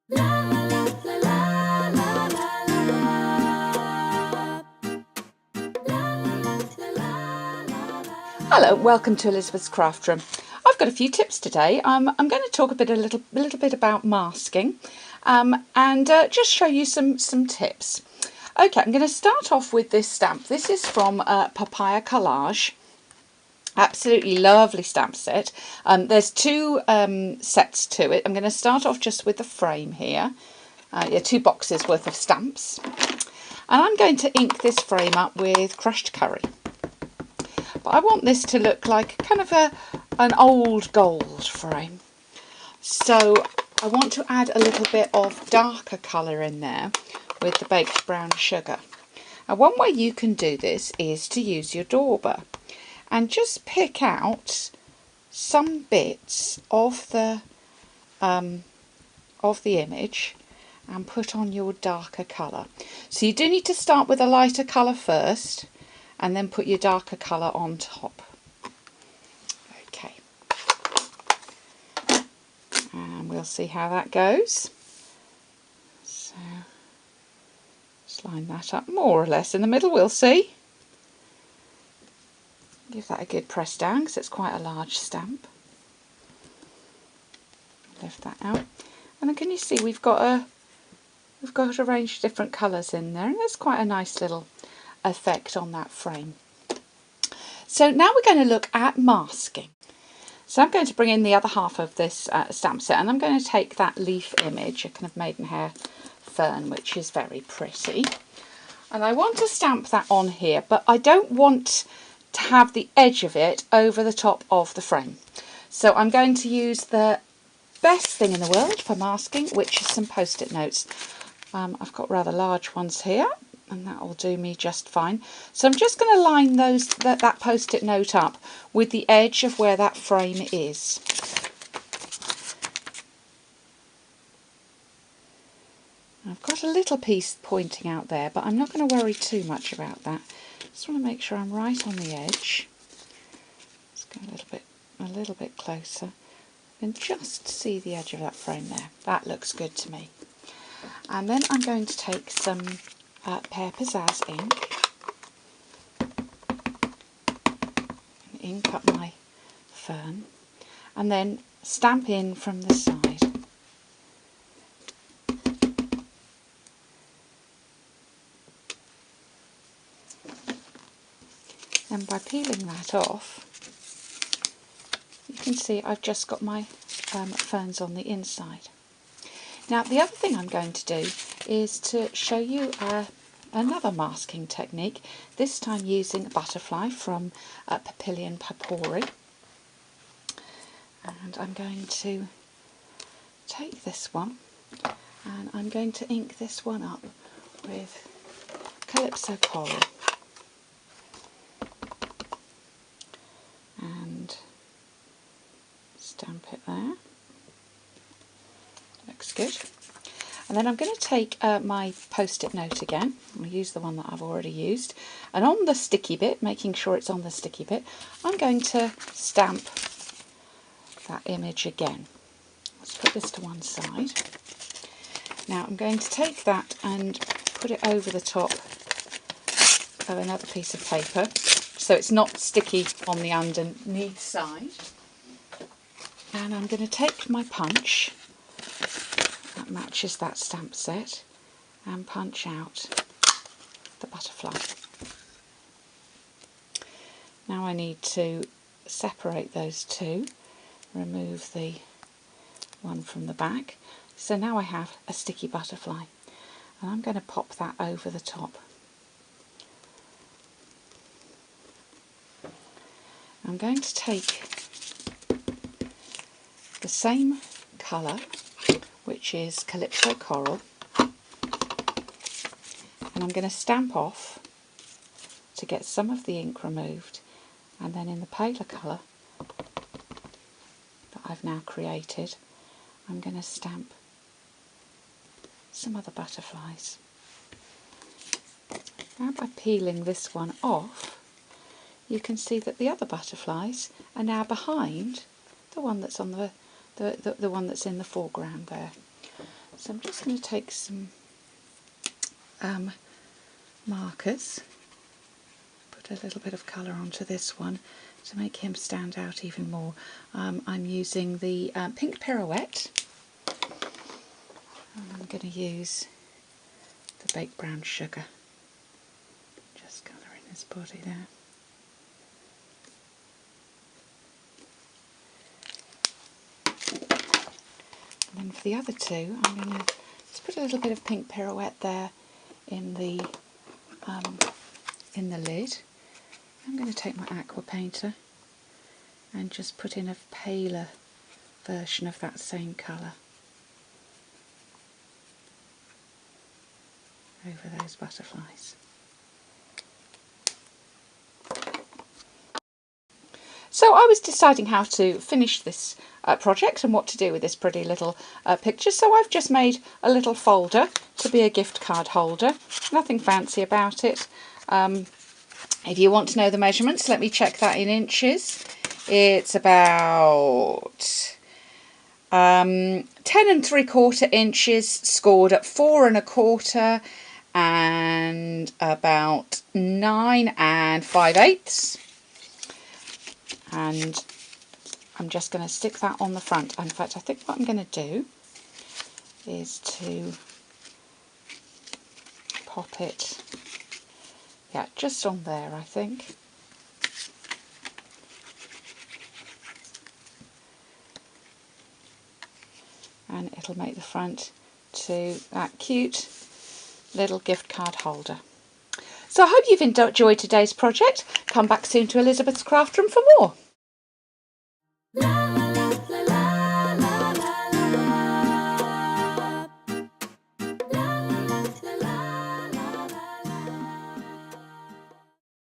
Hello, welcome to Elizabeth's Craft Room. I've got a few tips today. I'm going to talk a little bit about masking, and just show you some tips. Okay, I'm going to start off with this stamp. This is from Papaya Collage. Absolutely lovely stamp set. There's two sets to it. I'm going to start off just with the frame here. Yeah, 2 boxes worth of stamps. And I'm going to ink this frame up with crushed curry. But I want this to look like kind of an old gold frame. So I want to add a little bit of darker colour in there with the baked brown sugar. And one way you can do this is to use your dauber and just pick out some bits of the image and put on your darker colour. So you do need to start with a lighter colour first and then put your darker colour on top. Okay, and we'll see how that goes. So just line that up more or less in the middle, we'll see. Give that a good press down because it's quite a large stamp. Lift that out, and then can you see we've got a range of different colours in there, and there's quite a nice little effect on that frame. So now we're going to look at masking. So I'm going to bring in the other half of this stamp set, and I'm going to take that leaf image, a kind of maidenhair fern, which is very pretty, and I want to stamp that on here, but I don't want to have the edge of it over the top of the frame. So I'm going to use the best thing in the world for masking, which is some post-it notes. I've got rather large ones here, and that will do me just fine. So I'm just going to line that post-it note up with the edge of where that frame is. I've got a little piece pointing out there, but I'm not going to worry too much about that. Just want to make sure I'm right on the edge. Let's go a little bit closer and just see the edge of that frame there. That looks good to me. And then I'm going to take some Pear Pizzazz ink and ink up my fern, and then stamp in from the side. And by peeling that off, you can see I've just got my ferns on the inside. Now the other thing I'm going to do is to show you another masking technique, this time using a butterfly from Papillion Papori. And I'm going to take this one and I'm going to ink this one up with Calypso Coral. And stamp it there. Looks good. And then I'm going to take my post-it note again. I'll use the one that I've already used. And on the sticky bit, making sure it's on the sticky bit, I'm going to stamp that image again. Let's put this to one side. Now I'm going to take that and put it over the top of another piece of paper, so it's not sticky on the underneath side. And I'm going to take my punch that matches that stamp set and punch out the butterfly. Now I need to separate those two, remove the one from the back. So now I have a sticky butterfly, and I'm going to pop that over the top. I'm going to take the same colour, which is Calypso Coral, and I'm going to stamp off to get some of the ink removed, and then in the paler colour that I've now created, I'm going to stamp some other butterflies. Now by peeling this one off, you can see that the other butterflies are now behind the one that's on the one that's in the foreground there. So I'm just going to take some markers, put a little bit of colour onto this one to make him stand out even more. I'm using the Pink Pirouette, and I'm going to use the baked brown sugar. Just colour in his body there. And then for the other two, I'm going to just put a little bit of Pink Pirouette there in the lid. I'm going to take my aqua painter and just put in a paler version of that same colour over those butterflies. So I was deciding how to finish this project and what to do with this pretty little picture, so I've just made a little folder to be a gift card holder. Nothing fancy about it. If you want to know the measurements, let me check that in inches. It's about 10 3/4 inches scored at 4 1/4 and about 9 5/8. And I'm just going to stick that on the front. In fact, I think what I'm going to do is to pop it, yeah, just on there, I think. And it'll make the front to that cute little gift card holder. So I hope you've enjoyed today's project. Come back soon to Elizabeth's Craft Room for more.